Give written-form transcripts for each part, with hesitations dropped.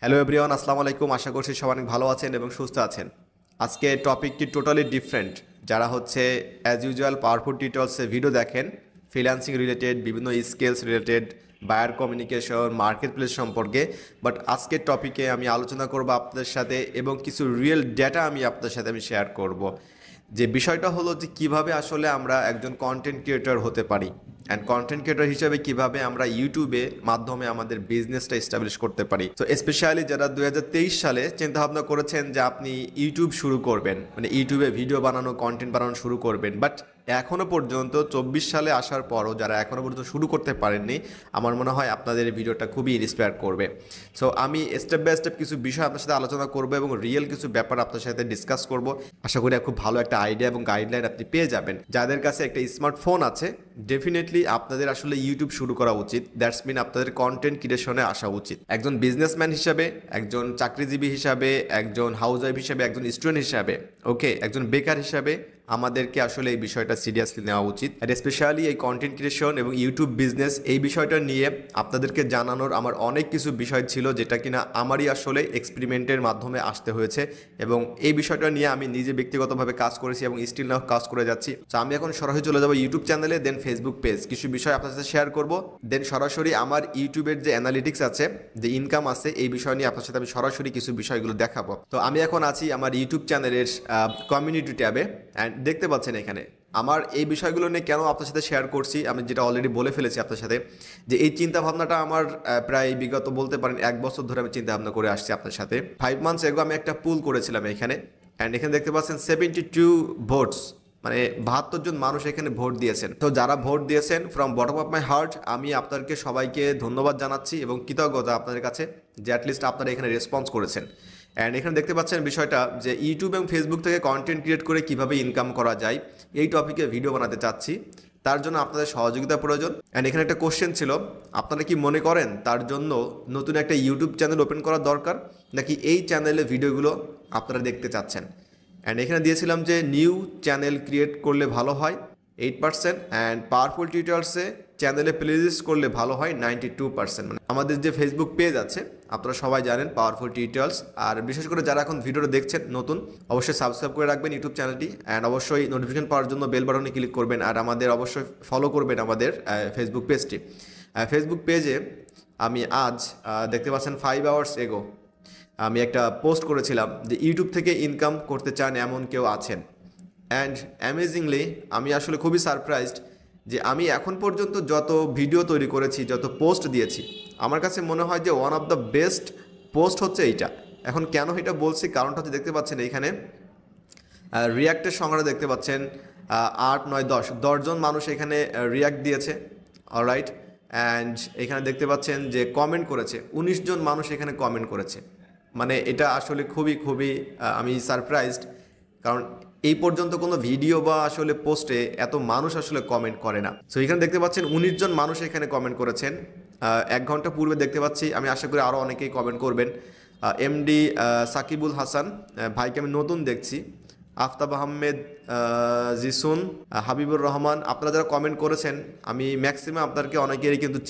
Hello everyone, আসসালামু আলাইকুম। আশা করছি সবাই অনেক ভালো আছেন এবং সুস্থ আছেন। আজকে টপিকটি টোটালি ডিফারেন্ট। যারা হচ্ছে অ্যাজ ইউজুয়াল পাওয়ারফুল টিউটোরিয়ালসে ভিডিও দেখেন ফ্রিল্যান্সিং রিলেটেড, বিভিন্ন skills related, buyer communication, market place সম্পর্কে, বাট আজকের টপিকে আমি আলোচনা করব আপনাদের সাথে এবং কিছু রিয়েল ডেটা আপনাদের সাথে শেয়ার করব। যে বিষয়টা হলো যে কিভাবে আসলে আমরা একজন কন্টেন্ট ক্রিয়েটর হতে পারি অ্যান্ড কন্টেন্ট ক্রিয়েটর হিসেবে কিভাবে আমরা ইউটিউবে মাধ্যমে আমাদের বিজনেসটা এস্টাবলিশ করতে পারি। তো স্পেশালি যারা 2023 সালে চিন্তা ভাবনা করেছেন যে আপনি ইউটিউব শুরু করবেন, মানে ইউটিউবে ভিডিও বানানো, কন্টেন্ট বানানো শুরু করবেন, বাট এখনও পর্যন্ত 24 সালে আসার পরও যারা এখনও পর্যন্ত শুরু করতে পারেননি, আমার মনে হয় আপনাদের এই ভিডিওটা খুবই ইন্সপায়ার করবে। সো আমি স্টেপ বাই স্টেপ কিছু বিষয় আপনার সাথে আলোচনা করবো এবং রিয়েল কিছু ব্যাপার আপনার সাথে ডিসকাস করব। আশা করি খুব ভালো একটা আইডিয়া এবং গাইডলাইন আপনি পেয়ে যাবেন। যাদের কাছে একটা স্মার্টফোন আছে, ডেফিনেটলি আপনাদের আসলে ইউটিউব শুরু করা উচিত। দ্যাটস মিন আপনাদের কন্টেন্ট ক্রিয়েশনে আসা উচিত। একজন বিজনেসম্যান হিসাবে, একজন চাকরিজীবী হিসাবে, একজন হাউসওয়াইফ হিসাবে, একজন স্টুডেন্ট হিসাবে, ওকে, একজন বেকার হিসাবে আমাদেরকে আসলে এই বিষয়টা সিরিয়াসলি নেওয়া উচিত। আর স্পেশালি এই কন্টেন্ট ক্রিয়েশন এবং ইউটিউব বিজনেস, এই বিষয়টা নিয়ে আপনাদেরকে জানানোর আমার অনেক কিছু বিষয় ছিল যেটা কিনা আমারই আসলে এক্সপেরিমেন্টের মাধ্যমে আসতে হয়েছে এবং এই বিষয়টা নিয়ে আমি নিজে ব্যক্তিগতভাবে কাজ করেছি এবং স্টিল নাও কাজ করে যাচ্ছি। তো আমি এখন সরাসরি চলে যাবো ইউটিউব চ্যানেলে, দেন ফেসবুক পেজ, কিছু বিষয় আপনার সাথে শেয়ার করব, দেন সরাসরি আমার ইউটিউবের যে অ্যানালিটিক্স আছে, যে ইনকাম আছে, এই বিষয় নিয়ে আপনার সাথে আমি সরাসরি কিছু বিষয়গুলো দেখাবো। তো আমি এখন আছি আমার ইউটিউব চ্যানেলের কমিউনিটি ট্যাবে অ্যান্ড দেখতে পাচ্ছেন এখানে আমার এই বিষয়গুলো নিয়ে কেন আপনার সাথে শেয়ার করছি, আমি যেটা অলরেডি বলে ফেলেছি আপনার সাথে, যে এই চিন্তাভাবনাটা আমার প্রায় বিগত বলতে পারেন 1 বছর ধরে আমি চিন্তাভাবনা করে আসছি আপনার সাথে। 5 মান্থস এগো আমি একটা পুল করেছিলাম এখানে, অ্যান্ড এখানে দেখতে পাচ্ছেন 72 ভোটস, মানে 72 জন মানুষ এখানে ভোট দিয়েছেন। তো যারা ভোট দিয়েছেন, from bottom of my heart আমি আপনাদেরকে সবাইকে ধন্যবাদ জানাচ্ছি এবং কৃতজ্ঞতা আপনাদের কাছে যে অ্যাটলিস্ট আপনারা এখানে রেসপন্স করেছেন। অ্যান্ড এখানে দেখতে পাচ্ছেন বিষয়টা যে ইউটিউব এবং ফেসবুক থেকে কন্টেন্ট ক্রিয়েট করে কিভাবে ইনকাম করা যায়, এই টপিকে ভিডিও বানাতে চাচ্ছি। তার জন্য আপনাদের সহযোগিতা প্রয়োজন। অ্যান্ড এখানে একটা কোশ্চেন ছিল, আপনারা কি মনে করেন তার জন্য নতুন একটা ইউটিউব চ্যানেল ওপেন করা দরকার, নাকি এই চ্যানেলে ভিডিওগুলো আপনারা দেখতে চাচ্ছেন? অ্যান্ড এখানে দিয়েছিলাম যে নিউ চ্যানেল ক্রিয়েট করলে ভালো হয় 8%, অ্যান্ড পাওয়ারফুল টিউটোরিয়ালসে চ্যানেলে প্লেলিস্ট করলে ভালো হয় 92%। মানে আমাদের যে ফেসবুক পেজ আছে, আপনারা সবাই জানেন পাওয়ারফুল টিউটোরিয়ালস। আর বিশেষ করে যারা এখন ভিডিওটা দেখছেন নতুন, অবশ্যই সাবস্ক্রাইব করে রাখবেন ইউটিউব চ্যানেলটি, অ্যান্ড অবশ্যই নোটিফিকেশন পাওয়ার জন্য বেল বাটনে ক্লিক করবেন। আর আমাদের অবশ্যই ফলো করবেন আমাদের ফেসবুক পেজটি। ফেসবুক পেজে আমি আজ দেখতে পাচ্ছেন 5 আওয়ার্স এগো আমি একটা পোস্ট করেছিলাম যে ইউটিউব থেকে ইনকাম করতে চান এমন কেউ আছেন। অ্যান্ড অ্যামেজিংলি আমি আসলে খুবই সারপ্রাইজড যে আমি এখন পর্যন্ত যত ভিডিও তৈরি করেছি, যত পোস্ট দিয়েছি, আমার কাছে মনে হয় যে one of the best post হচ্ছে এইটা। এখন কেন এটা বলছি, কারণটা হচ্ছে দেখতে পাচ্ছেন এইখানে রিয়াক্টের সংখ্যাটা দেখতে পাচ্ছেন 8, 9, 10 জন মানুষ এখানে রিয়াক্ট দিয়েছে, অলরাইট। অ্যান্ড এখানে দেখতে পাচ্ছেন যে কমেন্ট করেছে 19 জন মানুষ এখানে কমেন্ট করেছে। মানে এটা আসলে খুবই খুবই আমি সারপ্রাইজড, কারণ এই পর্যন্ত কোনো ভিডিও বা আসলে পোস্টে এত মানুষ আসলে কমেন্ট করে না। সো এখানে দেখতে পাচ্ছেন 19 জন মানুষ এখানে কমেন্ট করেছেন। 1 ঘন্টা পূর্বে দেখতে পাচ্ছি, আমি আশা করি আরও অনেকেই কমেন্ট করবেন। এমডি সাকিবুল হাসান ভাইকে আমি নতুন দেখছি, আফতাব আহমেদ, জিসুন, হাবিবুর রহমান, আপনারা যারা কমেন্ট করেছেন আমি ম্যাক্সিমাম আপনাদেরকে অনেকেরই কিন্তু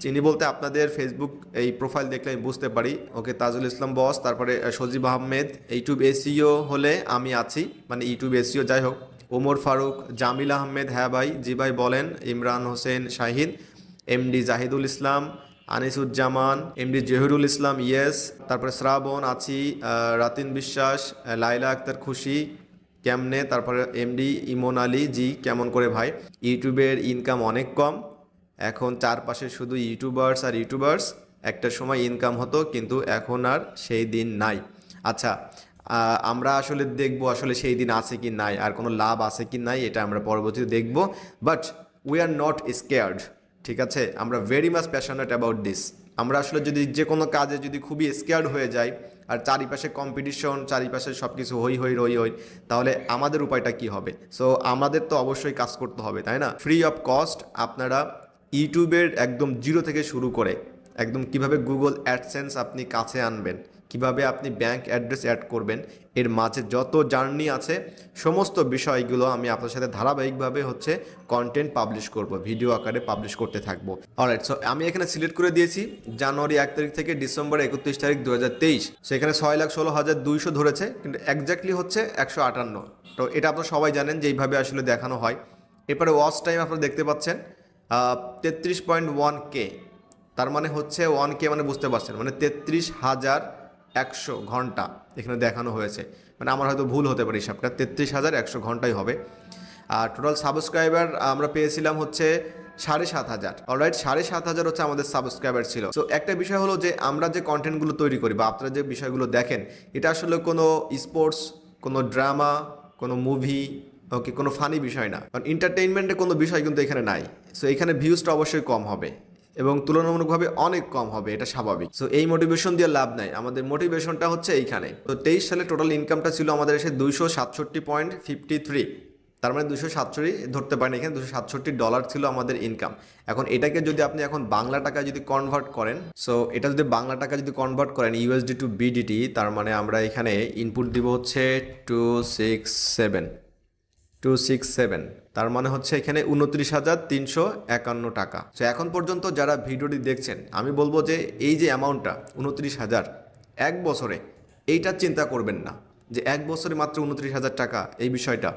চিনি বলতে আপনাদের ফেসবুক এই প্রোফাইল দেখলে আমি বুঝতে পারি। ওকে, তাজুল ইসলাম বস, তারপরে সজীব আহমেদ, ইউটিউব এসইও হলে আমি আছি, মানে ইউটিউব এসইও যাই হোক, ওমর ফারুক, জামিল আহমেদ, হ্যাঁ ভাই, জি ভাই বলেন, ইমরান হোসেন শাহিন, এমডি জাহিদুল ইসলাম, আনিসুজ্জামান, এমডি জহিরুল ইসলাম, ইয়েস, তারপরে শ্রাবণ আছি, রাতিন বিশ্বাস, লাইলা আক্তার খুশি, কেমনে, তারপরে এমডি ইমন আলী, জি কেমন করে ভাই। ইউটিউবের ইনকাম অনেক কম, এখন চারপাশে শুধু ইউটিউবার্স আর ইউটিউবার্স, একটা সময় ইনকাম হতো কিন্তু এখন আর সেই দিন নাই। আচ্ছা, আমরা আসলে দেখব আসলে সেই দিন আছে কি নাই, আর কোনো লাভ আছে কি নাই, এটা আমরা পরবর্তীতে দেখব। But we are not scared, ঠিক আছে? আমরা very much passionate about this. আমরা আসলে যদি যে কোনো কাজে যদি খুবই স্কেয়ার্ড হয়ে যাই আর চারিপাশে কম্পিটিশন, চারিপাশে সব কিছু রই, তাহলে আমাদের উপায়টা কি হবে? সো আমাদের তো অবশ্যই কাজ করতে হবে, তাই না? ফ্রি অফ কস্ট আপনারা ইউটিউবের একদম জিরো থেকে শুরু করে একদম কিভাবে গুগল অ্যাডসেন্স আপনি কাছে আনবেন, কিভাবে আপনি ব্যাংক অ্যাড্রেস অ্যাড করবেন, এর মাঝে যত জার্নি আছে সমস্ত বিষয়গুলো আমি আপনার সাথে ধারাবাহিকভাবে হচ্ছে কন্টেন্ট পাবলিশ করব, ভিডিও আকারে পাবলিশ করতে থাকবো। অলরাইট, সো আমি এখানে সিলেক্ট করে দিয়েছি জানুয়ারি 1 তারিখ থেকে ডিসেম্বর 31 তারিখ 2023। সো এখানে 6,16,200 ধরেছে, কিন্তু এক্স্যাক্টলি হচ্ছে 158। তো এটা আপনারা সবাই জানেন যে এইভাবে আসলে দেখানো হয়। এরপরে ওয়াচ টাইম আপনারা দেখতে পাচ্ছেন 33.1K, তার মানে হচ্ছে 1K মানে বুঝতে পারছেন, মানে 33,100 ঘন্টা এখানে দেখানো হয়েছে। মানে আমার হয়তো ভুল হতে পারে, হিসাবটা 33,100 ঘন্টাই হবে। আর টোটাল সাবস্ক্রাইবার আমরা পেয়েছিলাম হচ্ছে 7,500। অলরাইট, 7,500 হচ্ছে আমাদের সাবস্ক্রাইবার ছিল। তো একটা বিষয় হলো যে আমরা যে কন্টেন্টগুলো তৈরি করি বা আপনারা যে বিষয়গুলো দেখেন, এটা আসলে কোনো স্পোর্টস, কোনো ড্রামা, কোনো মুভি, ওকে, কোনো ফানি বিষয় না, কারণ এন্টারটেইনমেন্টের কোনো বিষয় কিন্তু এখানে নাই। সো এখানে ভিউজটা অবশ্যই কম হবে এবং তুলনামূলকভাবে অনেক কম হবে, এটা স্বাভাবিক। সো এই মোটিভেশন দিয়ে লাভ নাই, আমাদের মোটিভেশনটা হচ্ছে এইখানে। তো 23 সালে টোটাল ইনকামটা ছিল আমাদের এসে 267.53, তার মানে 267 ধরতে পারেন, এখানে $267 ছিল আমাদের ইনকাম। এখন এটাকে যদি আপনি এখন বাংলা টাকা যদি কনভার্ট করেন, সো এটা যদি বাংলা টাকা যদি কনভার্ট করেন ইউএসডি টু বিডিটি, তার মানে আমরা এখানে ইনপুট দিব হচ্ছে 267, তার মানে হচ্ছে এখানে 29,351 টাকা। তো এখন পর্যন্ত যারা ভিডিওটি দেখছেন, আমি বলবো যে এই যে অ্যামাউন্টটা 29,000 এক বছরে, এইটা চিন্তা করবেন না যে এক বছরে মাত্র 29,000 টাকা। এই বিষয়টা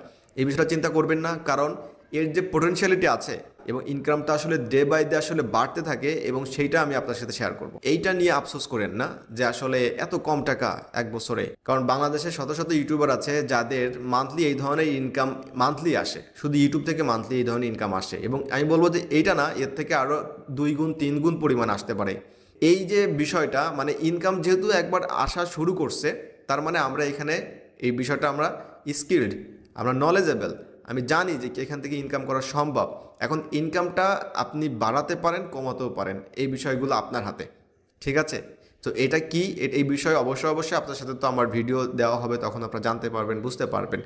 চিন্তা করবেন না, কারণ এর যে পোটেনশিয়ালিটি আছে এবং ইনকামটা আসলে ডে বাই ডে আসলে বাড়তে থাকে, এবং সেইটা আমি আপনার সাথে শেয়ার করব। এইটা নিয়ে আফসোস করেন না যে আসলে এত কম টাকা এক বছরে, কারণ বাংলাদেশে শত শত ইউটিউবার আছে যাদের মান্থলি এই ধরনের ইনকাম মান্থলি আসে, শুধু ইউটিউব থেকে মান্থলি এই ধরনের ইনকাম আসে, এবং আমি বলবো যে এইটা না, এর থেকে আরও 2 গুণ 3 গুণ পরিমাণ আসতে পারে। এই যে বিষয়টা, মানে ইনকাম যেহেতু একবার আসা শুরু করছে, তার মানে আমরা এখানে এই বিষয়টা আমরা স্কিলড, আমরা নলেজেবল, আমি জানি যে এখান থেকে ইনকাম করা সম্ভব। এখন ইনকামটা আপনি বাড়াতে পারেন, কমাতেও পারেন, এই বিষয়গুলো আপনার হাতে, ঠিক আছে? তো এটা কি, এই বিষয়ে অবশ্যই আপনার সাথে তো আমার ভিডিও দেওয়া হবে, তখন আপনারা জানতে পারবেন, বুঝতে পারবেন।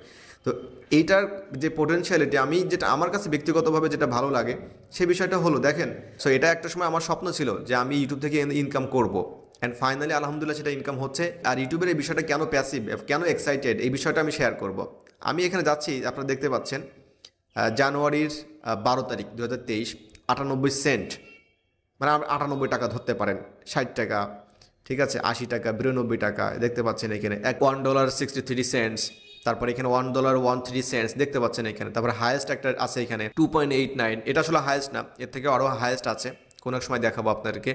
তো এইটার যে পোটেনশিয়ালিটি, আমি যেটা আমার কাছে ব্যক্তিগতভাবে যেটা ভালো লাগে সে বিষয়টা হলো, দেখেন, সো এটা একটা সময় আমার স্বপ্ন ছিল যে আমি ইউটিউব থেকে ইনকাম করব, অ্যান্ড ফাইনালি আলহামদুলিল্লাহ সেটা ইনকাম হচ্ছে। আর ইউটিউবের এই বিষয়টা কেন প্যাসিভ, কেন এক্সাইটেড, এই বিষয়টা আমি শেয়ার করব। আমি এখানে যাচ্ছি, আপনারা দেখতে পাচ্ছেন জানুয়ারির 12 তারিখ 2023, 98 সেন্ট, মানে 98 টাকা ধরতে পারেন, 60 টাকা, ঠিক আছে, 80 টাকা, 92 টাকা দেখতে পাচ্ছেন এখানে, $1.63, তারপর এখানে $1.13 দেখতে পাচ্ছেন এখানে। তারপর হায়েস্ট একটা আছে এখানে 2.89, এটা আসলে হায়েস্ট না, এর থেকে আরও হায়েস্ট আছে, কোনো এক সময় দেখাবো আপনাদেরকে।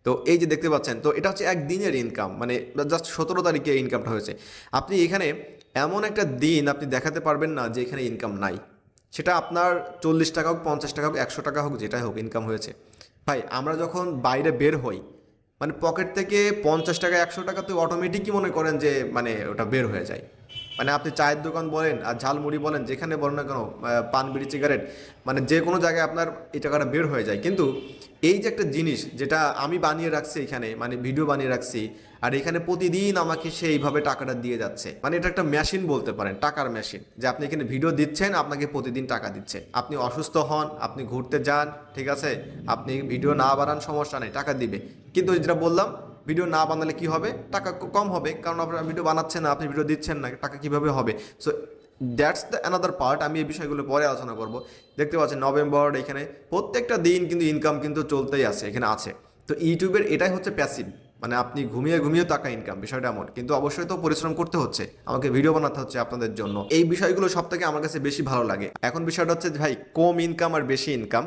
তো এই যে দেখতে পাচ্ছেন, তো এটা হচ্ছে একদিনের ইনকাম, মানে জাস্ট 17 তারিখে ইনকামটা হয়েছে। আপনি এখানে এমন একটা দিন আপনি দেখাতে পারবেন না যে এখানে ইনকাম নাই, সেটা আপনার 40 টাকা হোক, 50 টাকা হোক, 100 টাকা হোক, যেটাই হোক ইনকাম হয়েছে। ভাই আমরা যখন বাইরে বের হই, মানে পকেট থেকে 50 টাকা 100 টাকা তো অটোমেটিকই মনে করেন যে মানে ওটা বের হয়ে যায়। মানে আপনি চায়ের দোকান বলেন আর ঝালমুড়ি বলেন, যেখানে বলেন না কেন, পান বিড়ি সিগারেট, মানে যে কোনো জায়গায় আপনার এই টাকাটা বের হয়ে যায়। কিন্তু এই যে একটা জিনিস যেটা আমি বানিয়ে রাখছি এখানে, মানে ভিডিও বানিয়ে রাখছি, আর এখানে প্রতিদিন আমাকে সেইভাবে টাকাটা দিয়ে যাচ্ছে, মানে এটা একটা মেশিন বলতে পারেন, টাকার মেশিন, যে আপনি এখানে ভিডিও দিচ্ছেন, আপনাকে প্রতিদিন টাকা দিচ্ছে। আপনি অসুস্থ হন, আপনি ঘুরতে যান, ঠিক আছে, আপনি ভিডিও না বানান, সমস্যা নেই, টাকা দিবে। কিন্তু যেটা বললাম, ভিডিও না বানালে কি হবে, টাকা কম হবে, কারণ আপনার ভিডিও বানাচ্ছেন না, আপনি ভিডিও দিচ্ছেন না, টাকা কিভাবে হবে? So that's the another part, আমি এই বিষয়গুলো পরে আলোচনা করব। দেখতে পাচ্ছেন নভেম্বর, এখানে প্রত্যেকটা দিন কিন্তু ইনকাম কিন্তু চলতেই আছে, এখানে আছে। তো ইউটিউবের এটাই হচ্ছে প্যাসিভ, মানে আপনি ঘুমিয়ে টাকা ইনকাম, বিষয়টা এমন। কিন্তু অবশ্যই তো পরিশ্রম করতে হচ্ছে, আমাকে ভিডিও বানাতে হচ্ছে আপনাদের জন্য। এই বিষয়গুলো সব থেকে আমার কাছে বেশি ভালো লাগে। এখন বিষয়টা হচ্ছে ভাই, কম ইনকাম আর বেশি ইনকাম,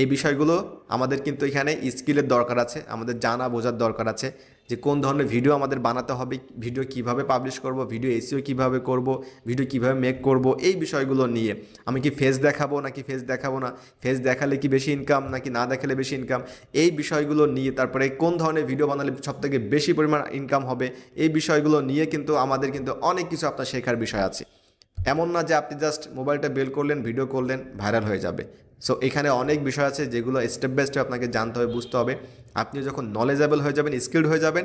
এই বিষয়গুলো আমাদের কিন্তু এখানে স্কিলের দরকার আছে, আমাদের জানা বোঝার দরকার আছে যে কোন ধরনের ভিডিও আমাদের বানাতে হবে, ভিডিও কিভাবে পাবলিশ করব, ভিডিও এসইও কিভাবে করব, ভিডিও কিভাবে মেক করব, এই বিষয়গুলো নিয়ে। আমি কি ফেস দেখাবো নাকি ফেস দেখাবো না, ফেস দেখালে কি বেশি ইনকাম নাকি না দেখালে বেশি ইনকাম, এই বিষয়গুলো নিয়ে, তারপরে কোন ধরনের ভিডিও বানালে সবথেকে বেশি পরিমাণ ইনকাম হবে, এই বিষয়গুলো নিয়ে কিন্তু আমাদের কিন্তু অনেক কিছু আপনার শেখার বিষয় আছে। এমন না যে আপনি জাস্ট মোবাইলটা বের করলেন, ভিডিও করলেন, ভাইরাল হয়ে যাবে। সো এখানে অনেক বিষয় আছে যেগুলো স্টেপ বাই স্টেপ আপনাকে জানতে হবে, বুঝতে হবে। আপনিও যখন নলেজেবল হয়ে যাবেন, স্কিলড হয়ে যাবেন,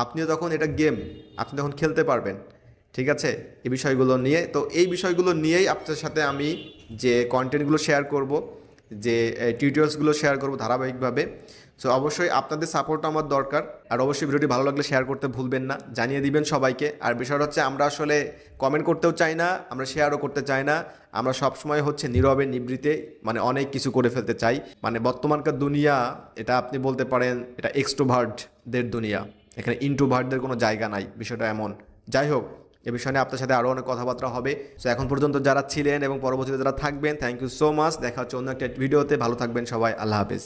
আপনিও তখন এটা গেম, আপনি তখন খেলতে পারবেন, ঠিক আছে, এই বিষয়গুলো নিয়ে। তো এই বিষয়গুলো নিয়েই আপনার সাথে আমি যে কন্টেন্টগুলো শেয়ার করব, যে টিউটোরিয়ালসগুলো শেয়ার করব ধারাবাহিকভাবে। সো অবশ্যই আপনাদের সাপোর্ট আমার দরকার। আর অবশ্যই ভিডিওটি ভালো লাগলে শেয়ার করতে ভুলবেন না, জানিয়ে দিবেন সবাইকে। আর বিষয়টা হচ্ছে আমরা আসলে কমেন্ট করতেও চাই না, আমরা শেয়ারও করতে চাই না, আমরা সবসময় হচ্ছে নীরবে নিবৃতে মানে অনেক কিছু করে ফেলতে চাই। মানে বর্তমানকার দুনিয়া, এটা আপনি বলতে পারেন এটা এক্সট্রোভার্টদের দুনিয়া, এখানে ইন্ট্রোভার্টদের কোনো জায়গা নাই, বিষয়টা এমন। যাই হোক, এ বিষয়ে নিয়ে আপনার সাথে আরও অনেক কথাবার্তা হবে। সো এখন পর্যন্ত যারা ছিলেন এবং পরবর্তীতে যারা থাকবেন, থ্যাংক ইউ সো মাচ। দেখা হচ্ছে অন্য একটা ভিডিওতে। ভালো থাকবেন সবাই, আল্লাহ হাফেজ।